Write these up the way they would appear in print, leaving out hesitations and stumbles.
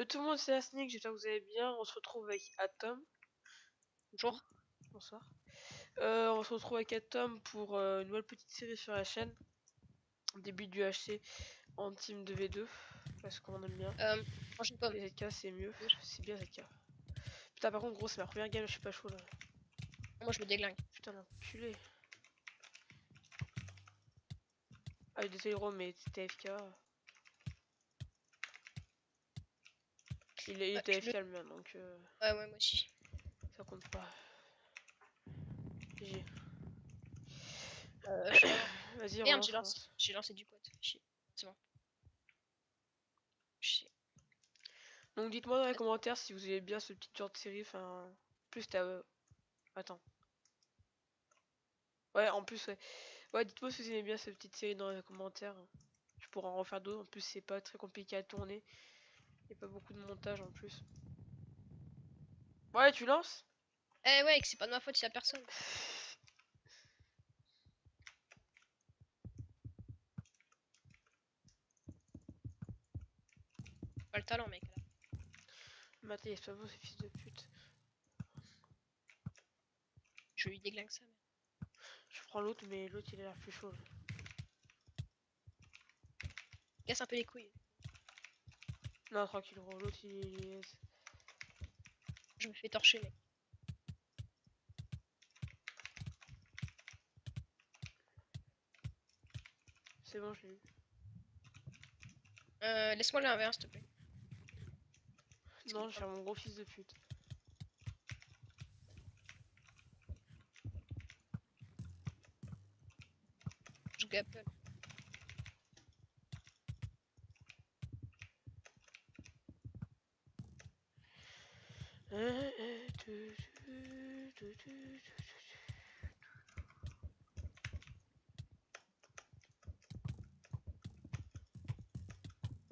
Tout le monde, c'est Asnick, j'espère que vous allez bien. On se retrouve avec Atom. Bonjour. Bonsoir. On se retrouve avec Atom pour une nouvelle petite série sur la chaîne. Début du HC en team 2v2. Parce qu'on aime bien. Mange une pomme. Les ZK, c'est mieux. C'est bien ZK. Putain, par contre, gros, c'est ma première game, je suis pas chaud là. Moi, je me déglingue. Putain, l'enculé. Ah, il désolé, gros, mais c'était AFK. Il était AFK le mien, donc. Ouais, moi aussi. Ça compte pas. GG. Vas-y, merde, relance. j'ai lancé du quad. C'est bon. Donc dites-moi dans les commentaires si vous aimez bien ce petit genre de série, enfin... Plus t'as... Attends. Ouais, en plus, ouais. Ouais, dites-moi si vous aimez bien cette petite série dans les commentaires. Je pourrais en refaire d'autres, en plus c'est pas très compliqué à tourner. Il a pas beaucoup de montage en plus. Ouais, tu lances? Eh ouais, c'est pas de ma faute, c'est à personne. Pas le talent, mec, là. Maté, c'est pas beau, ce fils de pute. Je lui déglingue ça, merde. Je prends l'autre, mais l'autre il a l'air plus chaud. Casse un peu les couilles. Non, tranquille, gros, l'autre il est... Je me fais torcher, mec. C'est bon, je l'ai eu. Laisse-moi l'inverse, s'il te plaît. Non, je suis mon gros fils de pute. Je gappelle.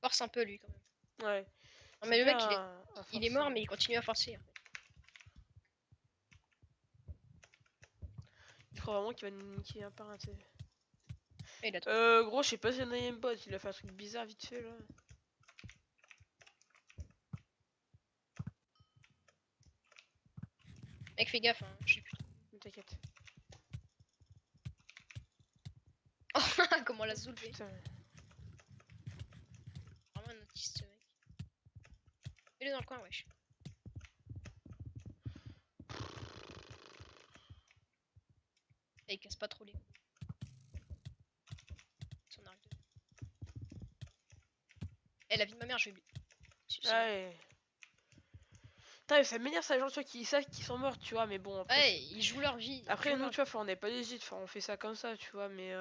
Force un peu, lui, quand même. Ouais. Non, mais le mec, il est mort, mais il continue à forcer. Je crois vraiment qu'il va nous niquer un par un, tu sais. Gros, je sais pas si un IM bot, il a fait un truc bizarre vite fait là. Mec, fais gaffe, hein, je sais plus. T'inquiète. Comment la soulevé. Putain. Vraiment un autiste, ce mec. Mets-le dans le coin, wesh. Et il casse pas trop les couilles. Son arc de... Eh, la vie de ma mère, je vais... Ouais. Putain, ça m'énerve ça, les gens qui savent qu'ils sont morts, tu vois, mais bon. Après, ouais, ils jouent leur vie. Après, nous, tu vois, on n'est pas légit, on fait ça comme ça, tu vois, mais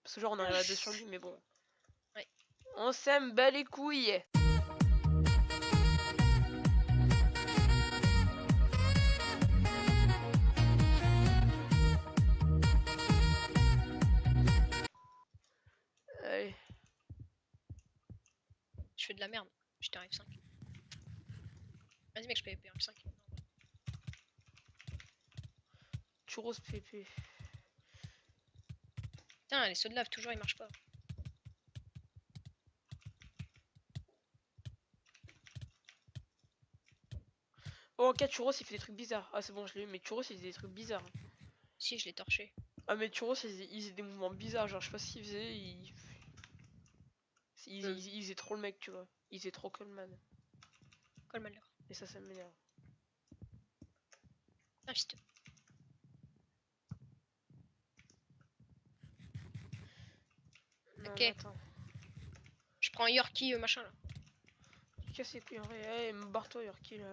parce que genre, on arrive à 2 sur lui, mais bon. Ouais. On s'aime bat les couilles. Allez. Je fais de la merde. J'étais en F5. Vas-y, mec, je PvP en F5. Churros PP. Putain, les sauts de lave, toujours, ils marchent pas. Oh, en cas, Churros, il fait des trucs bizarres. Ah, c'est bon, je l'ai eu, mais Churros, il faisait des trucs bizarres. Si, je l'ai torché. Ah, mais Churros, il faisait des mouvements bizarres, genre, je sais pas ce qu'il faisait, il faisait trop le mec, tu vois. Il faisait trop Coleman. Coleman. Et ça m'énerve. Ah, putain. Ok. Attends. Je prends Yorkie, machin, là. Casse les couilles, en vrai. Eh, barre-toi, Yorkie, là.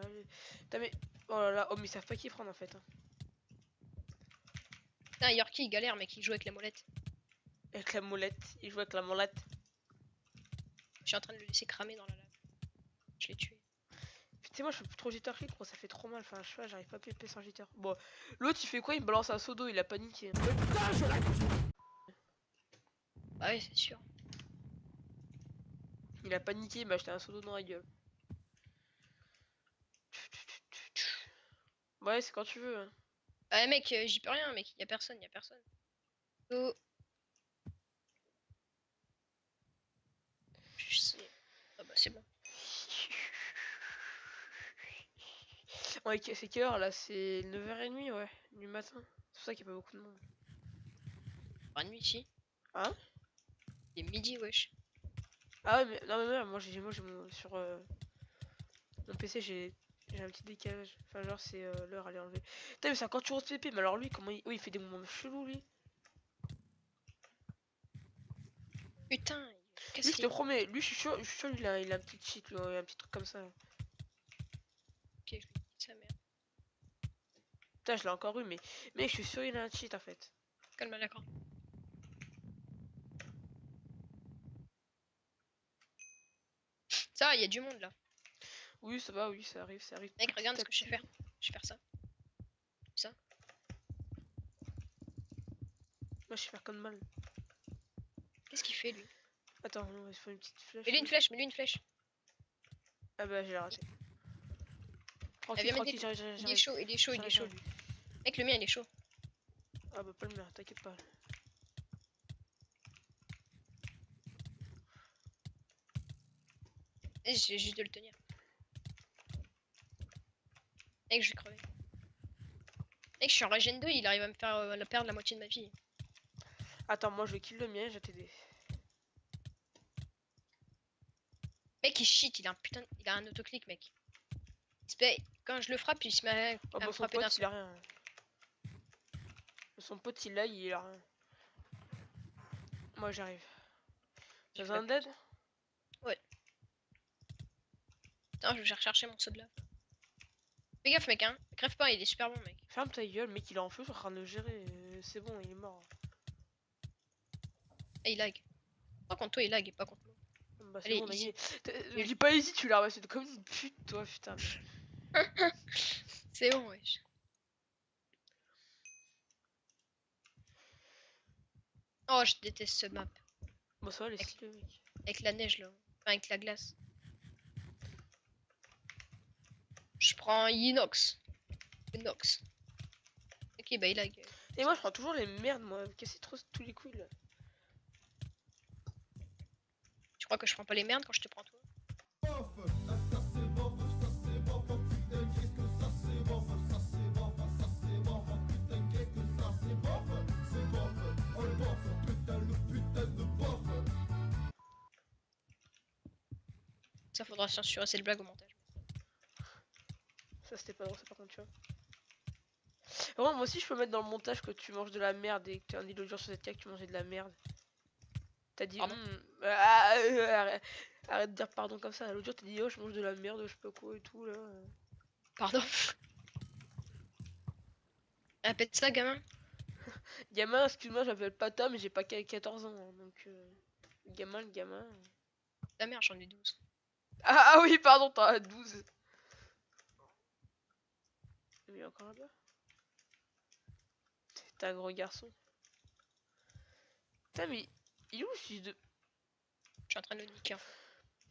T'as mais... Oh là là, oh, mais ils savent pas qui prendre, en fait. Hein. Putain, Yorkie, il galère, mec, il joue avec la molette. Avec la molette, il joue avec la molette. Je suis en train de le laisser cramer dans la lave. Je l'ai tué. Tu sais, moi je fais plus trop jitter click, gros, ça fait trop mal. Enfin, je sais pas, j'arrive pas à PP sans jitter. Bon, l'autre il fait quoi? Il me balance un seau d'eau, il a paniqué. Bah ouais, c'est sûr. Il a paniqué, il m'a acheté un seau d'eau dans la gueule. Ouais, c'est quand tu veux. Hein. Bah mec, j'y peux rien, mec. Y'a personne. Oh. Je sais. Ah bah c'est Ouais, c'est quelle heure là? C'est 9h30, ouais, du matin. C'est pour ça qu'il y a pas beaucoup de monde. Pas nuit ici. Hein? Il est midi, wesh. Ah ouais, mais non, mais moi j'ai sur mon PC, j'ai un petit décalage. Enfin, genre, c'est l'heure, elle est enlevée. Putain, mais c'est encore toujours PP, mais alors lui, comment il. Oui, il fait des mouvements chelous, lui. Putain, Lui, qu'est-ce je te qu'il. promets, lui, je suis sûr, lui, il a un petit cheat, lui, un petit truc comme ça. Ok, je lui dis sa mère. Putain, je l'ai encore eu, mais mec, je suis sûr, il a un cheat en fait. Calme, d'accord. Ça va, il y a du monde là. Oui, ça va, oui, ça arrive, ça arrive. Mec, Petit regarde à ce que je vais petit. faire. Je vais faire ça. Ça. Moi, je vais faire comme mal. Qu'est-ce qu'il fait lui? Attends, on va se faire une petite flèche. Mets-lui une flèche, mets-lui une flèche. Ah bah, j'ai raté. Ah, Tranquille, viens tranquille, m'aider. j'arrive. Il est chaud, il est chaud, il est chaud lui. Mec, le mien il est chaud. Ah bah, pas le mien, t'inquiète pas. J'ai juste de le tenir. Mec, je vais crever. Mec, je suis en régène 2, il arrive à me faire perdre la moitié de ma vie. Attends, moi, je kill le mien, je vais t'aider. Mec, il cheat, il a un putain. Il a un autoclic, mec. Quand je le frappe, il se met Oh à bah, me son frapper d'un pote, il seul. a rien. Son pote, il a rien. Moi, j'arrive. J'ai T'as pas un pu. dead? Ouais. Putain, je vais rechercher mon saut de lave. Fais gaffe, mec, hein. Crève pas, il est super bon, mec. Ferme ta gueule, mec, il est en feu, je suis en train de le gérer. C'est bon, il est mort. Et il lag. Pas contre toi, il lag et pas contre moi. Bah, c'est Allez, bon, on a easy. gagné. Dis pas easy, tu l'as reçu comme une pute, toi, putain. C'est bon, wesh. Oh, je déteste ce map. Bon, ça va, les Avec- stylés, mec. Avec la neige, là. Enfin, avec la glace. Je prends Inox. Inox. Ok, bah il lag. Et moi, je prends toujours les merdes, moi. Casser trop tous les couilles, là. Tu crois que je prends pas les merdes quand je te prends toi? Ça faudra censurer cette blague au montage. Ça, c'était pas drôle, ça, par contre, tu vois. Vraiment, moi aussi, je peux mettre dans le montage que tu manges de la merde et que tu as dit l'autre jour sur cette carte que tu mangeais de la merde. T'as dit, Pardon. arrête de dire pardon comme ça. L'autre jour, t'as dit, oh, je mange de la merde, je sais pas quoi et tout, là. Pardon. Répète ça, gamin. Gamin, excuse-moi, j'appelle pas Tom, mais j'ai pas 14 ans, hein, donc... le gamin... La merde, j'en ai 12. Ah oui, pardon, t'en as 12. Mais il est encore là-bas. T'es un gros garçon. Putain, mais il est où celui de... Je suis en train de le niquer.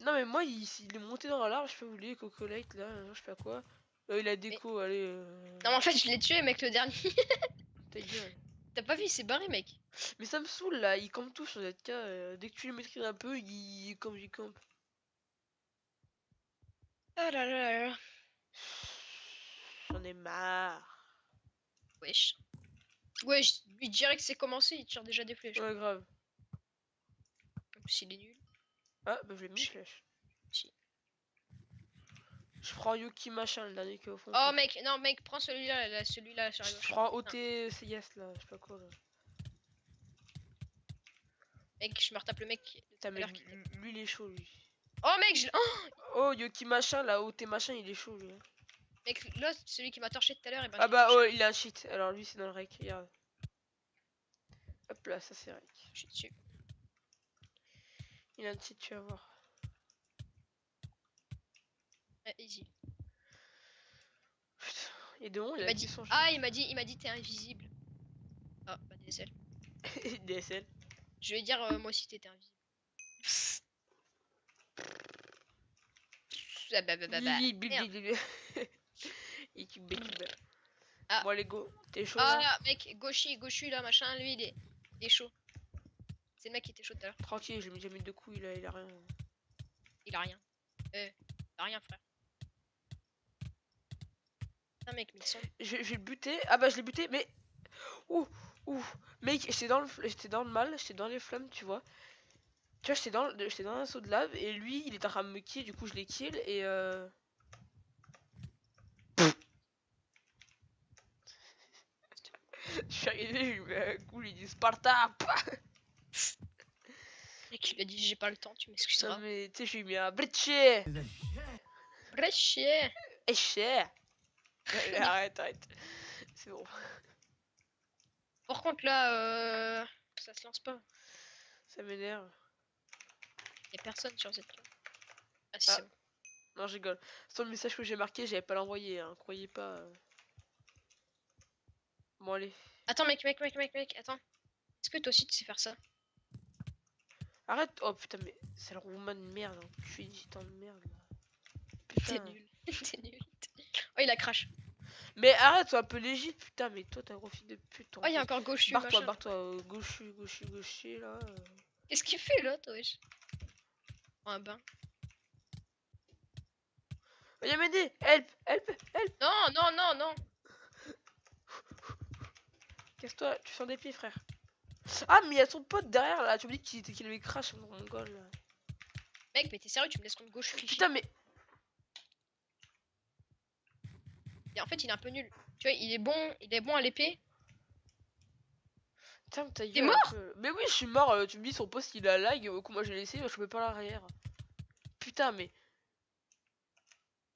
Non, mais moi, il est monté dans l'arbre, je sais pas où il est, Cocolite, là, je sais pas quoi. Il a déco, allez... Non, mais en fait, je l'ai tué, mec, le dernier. Ta gueule. T'as pas vu, il s'est barré, mec. Mais ça me saoule, là, il campe tout sur ZK. Dès que tu le maîtrises un peu, il campe, il campe. Ah là là là là. J'en ai marre. Wesh. Ouais, je lui dirais que c'est commencé, il tire déjà des flèches. Ouais, grave. En plus, il est nul. Ah, bah je l'ai mis une flèche. Si. Je prends Yuki machin, le dernier qui est au fond. Oh, mec, non, mec, prends celui-là, celui-là sur la Je gauche. prends OT CS, là, je sais pas quoi, là. Mec, je me retape le mec. Putain, mais lui, il est chaud, lui. Oh, mec, je. Oh, Oh, Yuki machin, là, OT machin, il est chaud, lui. mec, là, celui qui m'a torché tout à l'heure, et ben. Ah bah, oh, il a un cheat. Alors, lui, c'est dans le rec, regarde. Hop là, ça, c'est rec. Je suis dessus. Il a un cheat, tu vas voir. Ah, easy. Putain, et de où Il m'a dit. Ah, il m'a dit, t'es invisible. Ah, bah, DSL. DSL. Je vais dire, moi aussi, t'étais invisible. Ah, bah. Merde. Ah. Bon, allez, go. T'es chaud, là? Ah, mec, gauchu là, machin, lui, il est chaud. C'est le mec qui était chaud tout à l'heure. Tranquille, je lui ai déjà mis 2 coups, il a rien. Il a rien. Il a rien, frère. Putain, mec, mais ils sont. Je vais le buter. Ah bah je l'ai buté, mais... Ouh, ouh. Mec, j'étais dans le mal, j'étais dans les flammes, tu vois. Tu vois, j'étais dans un saut de lave, et lui, il est en train de me kill, du coup je l'ai kill, et je suis arrivé, je lui mets un coup, il dit Sparta. Mec, il a dit j'ai pas le temps, tu Non m'excuseras. mais, tu sais, je lui ai mis un britché. Bref, chier. Et cher. Arrête. C'est bon. Par contre, là, ça se lance pas. Ça m'énerve. Y a personne sur cette tour. Ah, si, Ah. c'est bon. Non, je rigole. C'est le message que j'ai marqué, j'avais pas l'envoyé, hein. Croyez pas. Bon, allez. Attends, mec, attends. Est-ce que toi aussi tu sais faire ça? Arrête. Oh putain, mais c'est le roumain de merde. Hein. Je suis gitan de merde. Là. T'es Putain. nul. T'es nul. Oh, il a crash. Mais arrête, sois un peu légit. Putain, mais toi, t'as gros fils de pute. Oh, il y a encore gauche, Barre-toi, machin. barre-toi. Gaucher, là. Qu'est-ce qu'il fait là, toi, wesh? Oh, un bain. Viens m'aider. Help. Non. Casse-toi, tu sens des pieds, frère. Ah, mais il y a son pote derrière, là. Tu me dis qu'il avait crash sur mon goal, là. Mec, mais t'es sérieux, tu me laisses contre gauche, fifi. Putain, mais... Et en fait, il est un peu nul. Tu vois, il est bon à l'épée. Putain, ta gueule. T'es mort? Mais oui, je suis mort. Tu me dis son poste, il a lag. Au coup, moi, j'ai laissé. Je peux pas l'arrière. Putain, mais...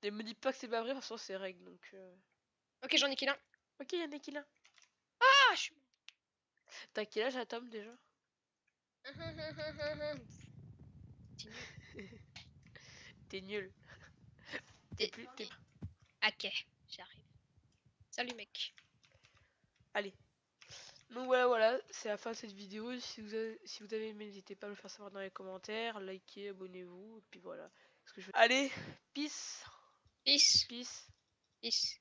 Et me dis pas que c'est pas vrai, de toute façon, c'est règle, donc... Ok, j'en ai kill un. Ok, y'en a qui là. Ah, je suis mort. T'as quel âge, Atom, déjà? T'es nul. T'es plus... T'es... Ok, j'arrive. Salut, mec. Allez. Donc voilà, c'est la fin de cette vidéo. Si vous avez aimé, n'hésitez pas à me le faire savoir dans les commentaires. Likez, abonnez-vous, et puis voilà. Ce que je veux... Allez, peace. Peace. Peace. Peace.